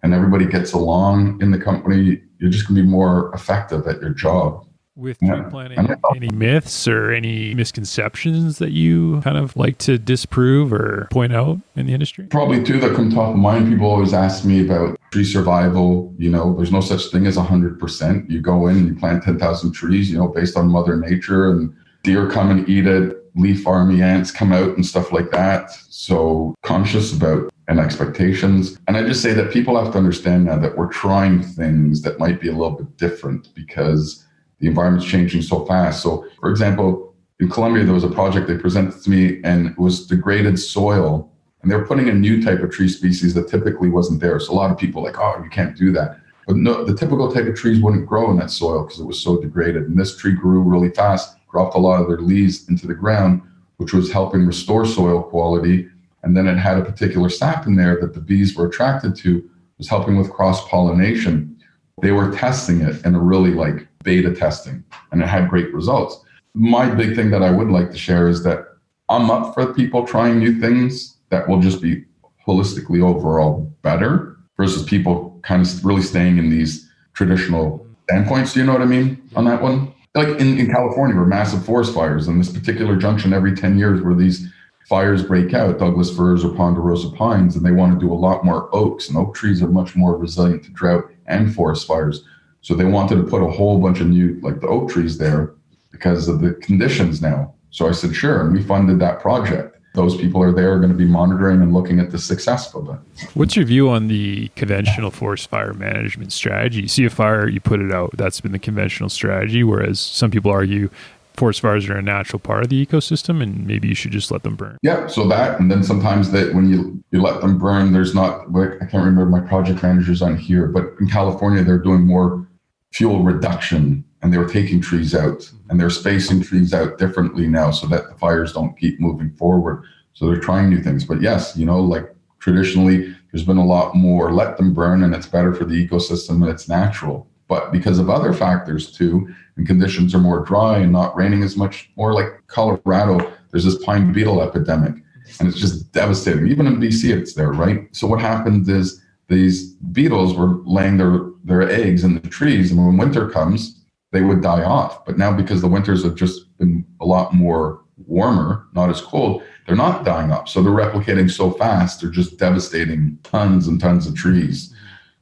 and everybody gets along in the company, you're just gonna be more effective at your job. With tree planting, any myths or any misconceptions that you kind of like to disprove or point out in the industry? Probably 2 that come top of mind. People always ask me about tree survival. There's no such thing as 100%. You go in and you plant 10,000 trees, based on Mother Nature, and deer come and eat it. Leaf army ants come out and stuff like that. So conscious about and expectations. And I just say that people have to understand now that we're trying things that might be a little bit different because the environment's changing so fast. So for example, in Colombia, there was a project they presented to me and it was degraded soil. And they were putting a new type of tree species that typically wasn't there. So a lot of people are like, oh, you can't do that. But no, the typical type of trees wouldn't grow in that soil because it was so degraded. And this tree grew really fast, dropped a lot of their leaves into the ground, which was helping restore soil quality And then it had a particular sap in there that the bees were attracted to, was helping with cross-pollination. They were testing it in a really like beta testing, and it had great results. My big thing that I would like to share is that I'm up for people trying new things that will just be holistically overall better versus people kind of really staying in these traditional standpoints. Do you know what I mean on that one? Like in California, where massive forest fires, and this particular junction every 10 years where these fires break out, Douglas firs or ponderosa pines, and they want to do a lot more oaks, and oak trees are much more resilient to drought and forest fires. So they wanted to put a whole bunch of new, like the oak trees there because of the conditions now. So I said, sure. And we funded that project. Those people are there going to be monitoring and looking at the success of it. What's your view on the conventional forest fire management strategy? You see a fire, you put it out. That's been the conventional strategy, whereas some people argue forest fires are a natural part of the ecosystem and maybe you should just let them burn. Yeah, so that, and then sometimes that when you let them burn, there's not, I can't remember my project managers on here, but in California, they're doing more fuel reduction, and they were taking trees out, and they're spacing trees out differently now so that the fires don't keep moving forward. So they're trying new things. But yes, like traditionally, there's been a lot more let them burn, and it's better for the ecosystem and it's natural. But because of other factors too, and conditions are more dry and not raining as much, more like Colorado, there's this pine beetle epidemic, and it's just devastating. Even in BC, it's there, right? So what happened is these beetles were laying their eggs in the trees, and when winter comes, they would die off. But now, because the winters have just been a lot more warmer, not as cold, they're not dying off. So they're replicating so fast, they're just devastating tons and tons of trees.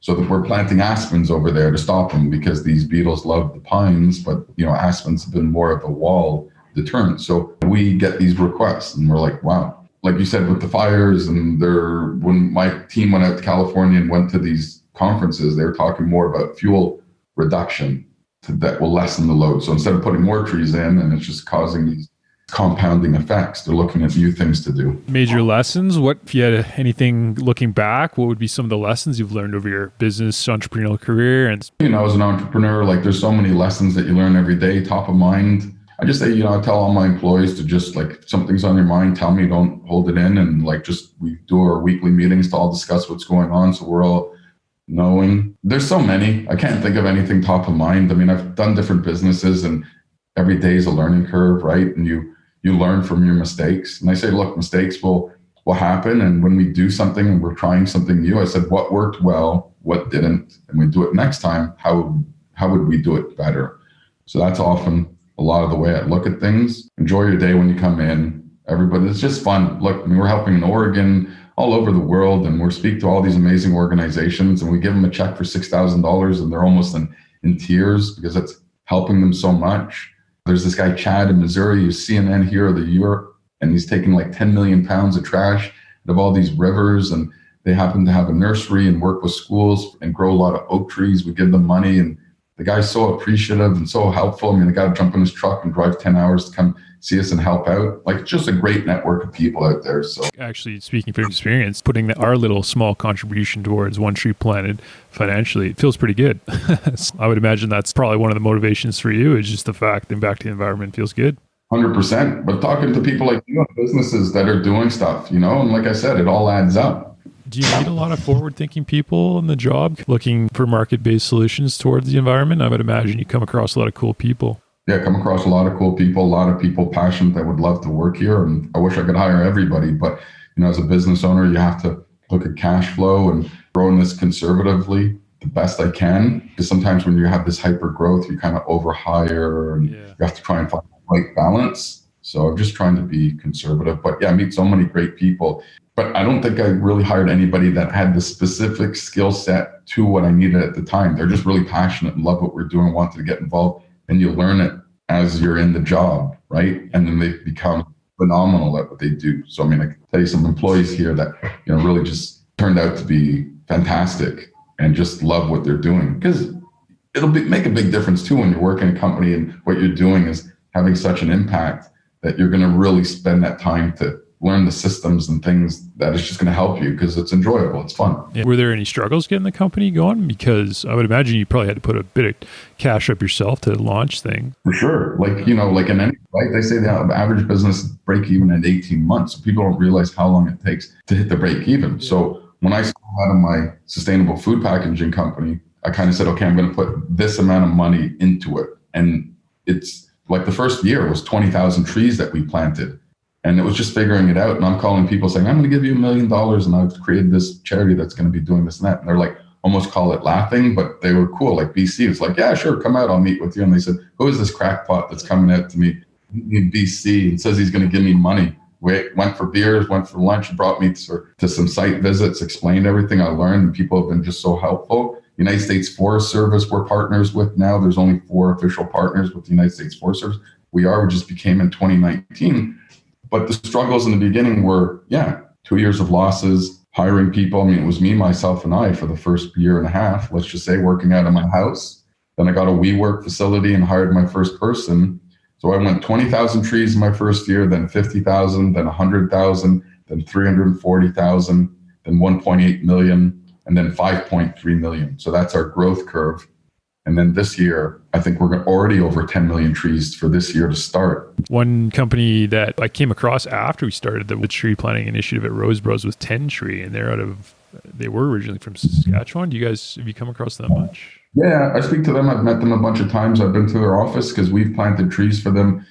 So that we're planting aspens over there to stop them, because these beetles love the pines, but aspens have been more of a wall deterrent. So we get these requests, and we're like, wow. Like you said, with the fires, and when my team went out to California and went to these conferences, they were talking more about fuel reduction that will lessen the load. So instead of putting more trees in, and it's just causing these compounding effects, they're looking at new things to do. Major lessons. What, if you had anything looking back, what would be some of the lessons you've learned over your business entrepreneurial career? And as an entrepreneur, like there's so many lessons that you learn every day, top of mind. I just say, I tell all my employees to just, like, if something's on your mind, tell me, don't hold it in. And we do our weekly meetings to all discuss what's going on, so we're all knowing. There's so many. I can't think of anything top of mind. I mean, I've done different businesses, and every day is a learning curve, right? And you learn from your mistakes. And I say, look, mistakes will happen. And when we do something and we're trying something new, I said, what worked well, what didn't? And we do it next time, how would we do it better? So that's often a lot of the way I look at things. Enjoy your day when you come in. Everybody, it's just fun. Look, I mean, we're helping in Oregon, all over the world, and we're speaking to all these amazing organizations, and we give them a check for $6,000, and they're almost in tears because it's helping them so much. There's this guy, Chad, in Missouri, who's CNN Hero of the Year, and he's taking like 10 million pounds of trash out of all these rivers, and they happen to have a nursery and work with schools and grow a lot of oak trees. We give them money, and the guy's so appreciative and so helpful. I mean, the guy would jump in his truck and drive 10 hours to come see us and help out. Like, it's just a great network of people out there. So actually, speaking from experience, putting our little small contribution towards one tree planted financially, it feels pretty good. I would imagine that's probably one of the motivations for you, is just the fact that back to the environment feels good. 100%. But talking to people like businesses that are doing stuff, and like I said, it all adds up. Do you meet a lot of forward-thinking people in the job looking for market-based solutions towards the environment? I would imagine you come across a lot of cool people. Yeah, come across a lot of cool people, a lot of people passionate that would love to work here. And I wish I could hire everybody. But, as a business owner, you have to look at cash flow and growing this conservatively the best I can. Because sometimes when you have this hyper growth, you kind of overhire, and you have to try and find the right balance. So I'm just trying to be conservative. But yeah, I meet so many great people. But I don't think I really hired anybody that had the specific skill set to what I needed at the time. They're just really passionate and love what we're doing, wanted to get involved, and you learn it as you're in the job, right? And then they become phenomenal at what they do. So, I mean, I can tell you some employees here that, really just turned out to be fantastic and just love what they're doing, because it'll make a big difference too when you're working in a company and what you're doing is having such an impact that you're going to really spend that time to learn the systems and things that is just going to help you because it's enjoyable. It's fun. Yeah. Were there any struggles getting the company going? Because I would imagine you probably had to put a bit of cash up yourself to launch things. For sure. Like, like in any, right? They say the average business break even at 18 months. So people don't realize how long it takes to hit the break even. Yeah. So when I started out of my sustainable food packaging company, I kind of said, okay, I'm going to put this amount of money into it. And it's like the first year was 20,000 trees that we planted. And it was just figuring it out. And I'm calling people saying, I'm going to give you $1 million and I've created this charity that's going to be doing this and that. And they're like, almost call it laughing, but they were cool. Like BC, it's like, yeah, sure, come out, I'll meet with you. And they said, who is this crackpot that's coming out to me in BC and says he's going to give me money? Went for beers, went for lunch, brought me to some site visits, explained everything I learned. And people have been just so helpful. United States Forest Service we're partners with now. There's only 4 official partners with the United States Forest Service. We just became in 2019. But the struggles in the beginning were, 2 years of losses, hiring people. I mean, it was me, myself, and I for the first year and a half, let's just say, working out of my house. Then I got a WeWork facility and hired my first person. So I went 20,000 trees in my first year, then 50,000, then 100,000, then 340,000, then 1.8 million, and then 5.3 million. So that's our growth curve. And then this year, I think we're already over 10 million trees for this year to start. One company that I came across after we started the tree planting initiative at Rose Bros was 10 Tree, and they were originally from Saskatchewan. Have you come across them much? Yeah, I speak to them. I've met them a bunch of times. I've been to their office because we've planted trees for them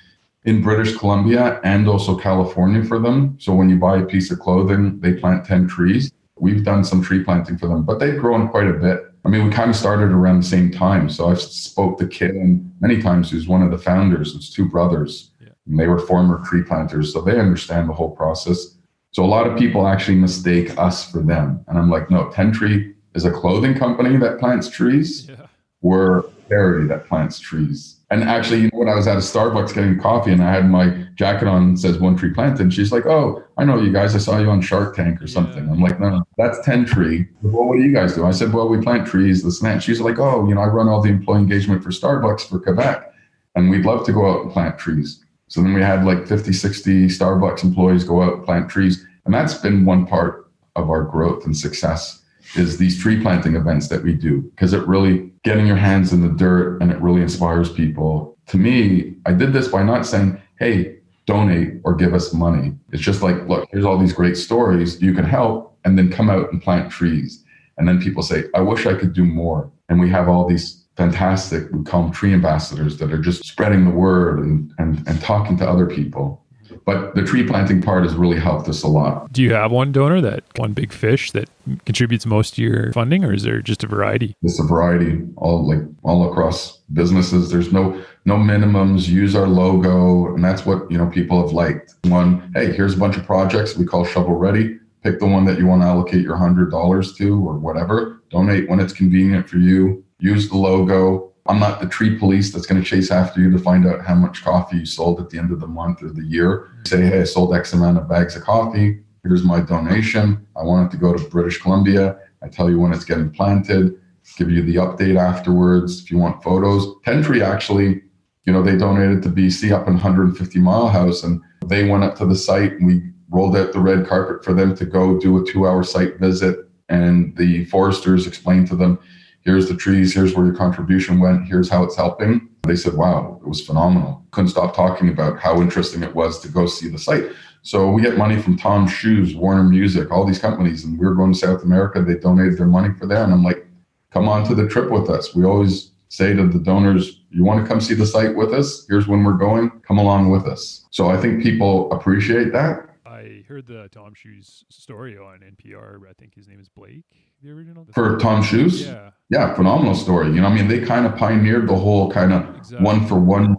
in British Columbia and also California for them. So when you buy a piece of clothing, they plant 10 trees. We've done some tree planting for them, but they've grown quite a bit. I mean, we kind of started around the same time. So I've spoke to Kid many times, who's one of the founders. It's 2 brothers. Yeah. And they were former tree planters. So they understand the whole process. So a lot of people actually mistake us for them. And I'm like, no, 10 Tree is a clothing company that plants trees. Yeah. We're a charity that plants trees. And actually, when I was at a Starbucks getting coffee and I had my jacket on that says 1 Tree Planted, and she's like, oh, I know you guys. I saw you on Shark Tank or something. Yeah. I'm like, no, that's 10 Tree. Well, what do you guys do? I said, well, we plant trees, this and that. She's like, oh, I run all the employee engagement for Starbucks for Quebec, and we'd love to go out and plant trees. So then we had like 50, 60 Starbucks employees go out and plant trees. And that's been one part of our growth and success is these tree planting events that we do, because it really getting your hands in the dirt and it really inspires people. To me, I did this by not saying, hey, donate or give us money. It's just like, look, here's all these great stories. You can help and then come out and plant trees. And then people say, I wish I could do more. And we have all these fantastic, we call them tree ambassadors that are just spreading the word and talking to other people. But the tree planting part has really helped us a lot. Do you have one donor, one big fish that contributes most to your funding, or is there just a variety? It's a variety, all across businesses. There's no minimums. Use our logo, and that's what people have liked. One, hey, here's a bunch of projects we call shovel ready. Pick the one that you want to allocate your $100 to, or whatever. Donate when it's convenient for you. Use the logo. I'm not the tree police that's going to chase after you to find out how much coffee you sold at the end of the month or the year. Say, hey, I sold X amount of bags of coffee. Here's my donation. I want it to go to British Columbia. I tell you when it's getting planted, give you the update afterwards. If you want photos, 10 Tree actually, they donated to BC up in 150 Mile House, and they went up to the site and we rolled out the red carpet for them to go do a 2-hour site visit. And the foresters explained to them, here's the trees, here's where your contribution went, here's how it's helping. They said, wow, it was phenomenal. Couldn't stop talking about how interesting it was to go see the site. So we get money from Tom's Shoes, Warner Music, all these companies, and we were going to South America. They donated their money for that. And I'm like, come on to the trip with us. We always say to the donors, you want to come see the site with us? Here's when we're going, come along with us. So I think people appreciate that. I heard the Tom Shoes story on NPR. I think his name is Blake, the original. For Tom Shoes? Yeah, phenomenal story. They kind of pioneered the whole kind of one-for-one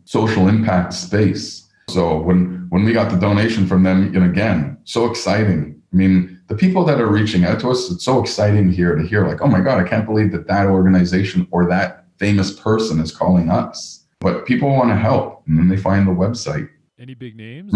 social impact space. So when we got the donation from them, again, so exciting. I mean, the people that are reaching out to us, it's so exciting to hear like, oh my God, I can't believe that organization or that famous person is calling us. But people want to help, and then they find the website. Any big names?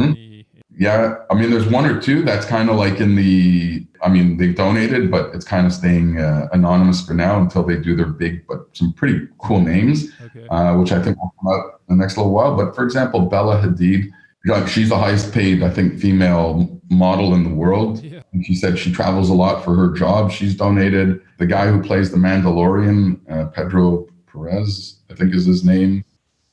Yeah, I mean, there's 1 or 2 that's kind of like they've donated, but it's kind of staying anonymous for now until they do their big, but some pretty cool names, which I think will come out in the next little while. But for example, Bella Hadid Like, she's the highest paid, I think, female model in the world. Yeah. And she said she travels a lot for her job. She's donated. The guy who plays the Mandalorian, Pedro Perez, I think is his name,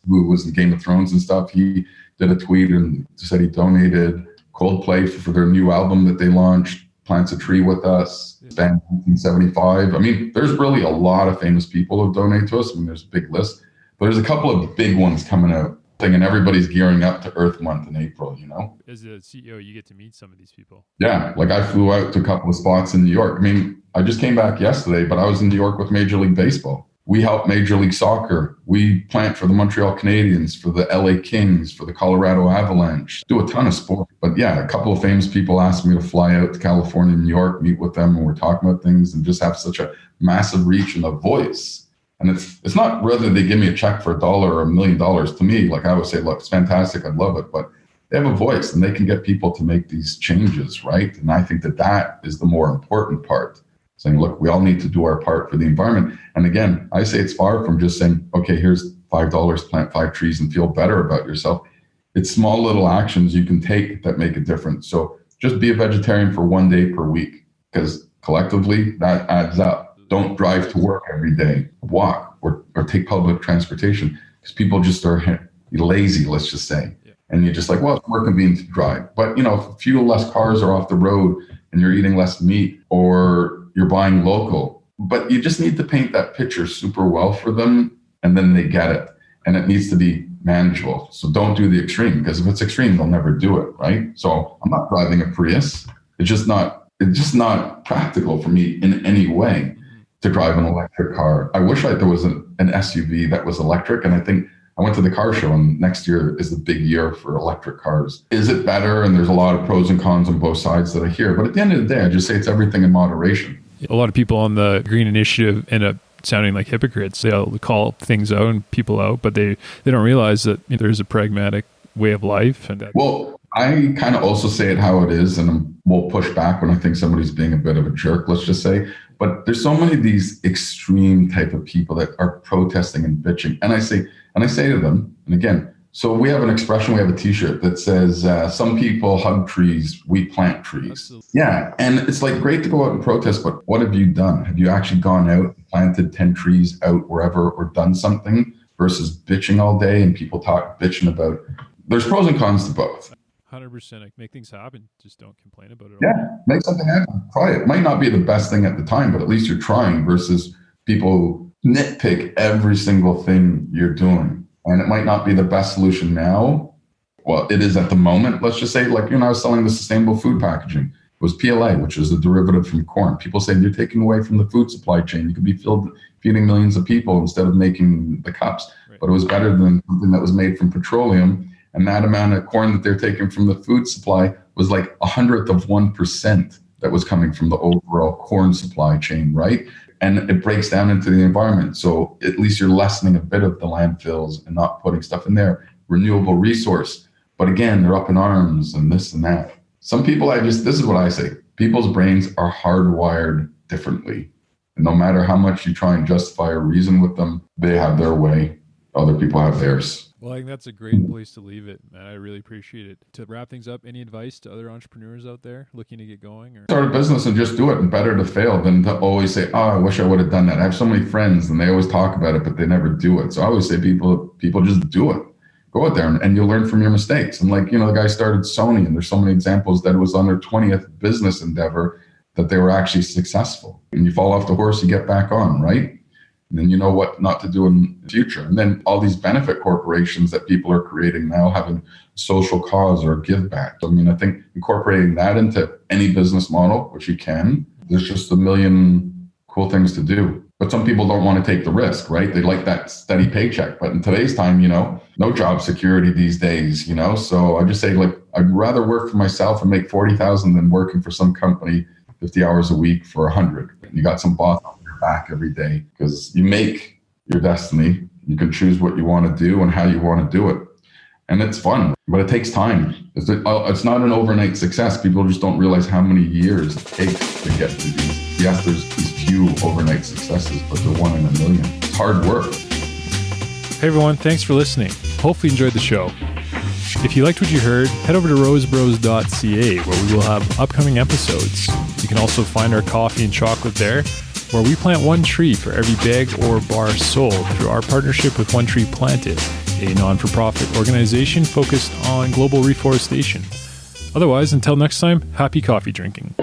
who was in Game of Thrones and stuff, he did a tweet and said he donated. Coldplay for their new album that they launched plants a tree with us. Band 1975. I mean, there's really a lot of famous people who donate to us. I mean, there's a big list, but there's a couple of big ones coming out. And everybody's gearing up to Earth Month in April, you know? As a CEO, you get to meet some of these people. Yeah, like I flew out to a couple of spots in New York. I mean, I just came back yesterday, but I was in New York with Major League Baseball. We help Major League Soccer. We plant for the Montreal Canadiens, for the LA Kings, for the Colorado Avalanche. Do a ton of sport. But yeah, a couple of famous people asked me to fly out to California, New York, meet with them, and we're talking about things and just have such a massive reach and a voice. And it's not whether they give me a check for $1 or $1 million. To me, like I always say, look, it's fantastic. I'd love it. But they have a voice and they can get people to make these changes, right? And I think that is the more important part. Saying, look, we all need to do our part for the environment. And again, I say it's far from just saying, okay, here's $5, plant 5 trees and feel better about yourself. It's small little actions you can take that make a difference. So just be a vegetarian for 1 day per week, because collectively that adds up. Don't drive to work every day. Walk or take public transportation, because people just are lazy, let's just say. Yeah. And you're just like, well, it's more convenient to drive. But, you know, if a few less cars are off the road and you're eating less meat, or you're buying local, but you just need to paint that picture super well for them, and then they get it. And it needs to be manageable. So don't do the extreme, because if it's extreme, they'll never do it, right? So I'm not driving a Prius. It's just not practical for me in any way to drive an electric car. I wish there was an SUV that was electric, and I think I went to the car show, and next year is the big year for electric cars. Is it better? And there's a lot of pros and cons on both sides that I hear. But at the end of the day, I just say it's everything in moderation. A lot of people on the Green Initiative end up sounding like hypocrites. They'll call things out and people out, but they don't realize that there's a pragmatic way of life. And well, I kind of also say it how it is, and we'll push back when I think somebody's being a bit of a jerk, let's just say. But there's so many of these extreme type of people that are protesting and bitching. And I say to them, and again, so we have an expression, we have a t-shirt that says, some people hug trees, we plant trees. Absolutely. Yeah. And it's like, great to go out and protest, but what have you done? Have you actually gone out and planted 10 trees out wherever, or done something, versus bitching all day and people bitching about? There's pros and cons to both. 100%. Like, make things happen. Just don't complain about it. Yeah, make something happen. Try it. It might not be the best thing at the time, but at least you're trying, versus people who nitpick every single thing you're doing. And it might not be the best solution now. Well, it is at the moment. Let's just say, like, I was selling the sustainable food packaging. It was PLA, which is a derivative from corn. People say you're taking away from the food supply chain. You could be feeding millions of people instead of making the cups. Right. But it was better than something that was made from petroleum. And that amount of corn that they're taking from the food supply was like 1/100% that was coming from the overall corn supply chain, right? And it breaks down into the environment. So at least you're lessening a bit of the landfills and not putting stuff in there. Renewable resource. But again, they're up in arms and this and that. Some people, this is what I say. People's brains are hardwired differently. And no matter how much you try and justify or reason with them, they have their way. Other people have theirs. Well, I think that's a great place to leave it, man. I really appreciate it. To wrap things up, any advice to other entrepreneurs out there looking to get going? Or start a business and just do it, and better to fail than to always say, oh, I wish I would have done that. I have so many friends and they always talk about it, but they never do it. So I always say people just do it. Go out there and you'll learn from your mistakes. And like, the guy started Sony, and there's so many examples that it was on their 20th business endeavor that they were actually successful. And you fall off the horse, you get back on, right? And then you know what not to do in the future. And then all these benefit corporations that people are creating now, having social cause or give back. I mean, I think incorporating that into any business model, which you can, there's just a million cool things to do. But some people don't want to take the risk, right? They like that steady paycheck. But in today's time, no job security these days, So I just say, like, I'd rather work for myself and make 40,000 than working for some company 50 hours a week for 100. You got some boss back every day, because you make your destiny. You can choose what you want to do and how you want to do it. And it's fun, but it takes time. It's not an overnight success. People just don't realize how many years it takes to get to these. Yes, there's these few overnight successes, but they're 1 in a million. It's hard work. Hey everyone, thanks for listening. Hopefully you enjoyed the show. If you liked what you heard, head over to rosebros.ca where we will have upcoming episodes. You can also find our coffee and chocolate there, where we plant one tree for every bag or bar sold through our partnership with One Tree Planted, a non-for-profit organization focused on global reforestation. Otherwise, until next time, happy coffee drinking.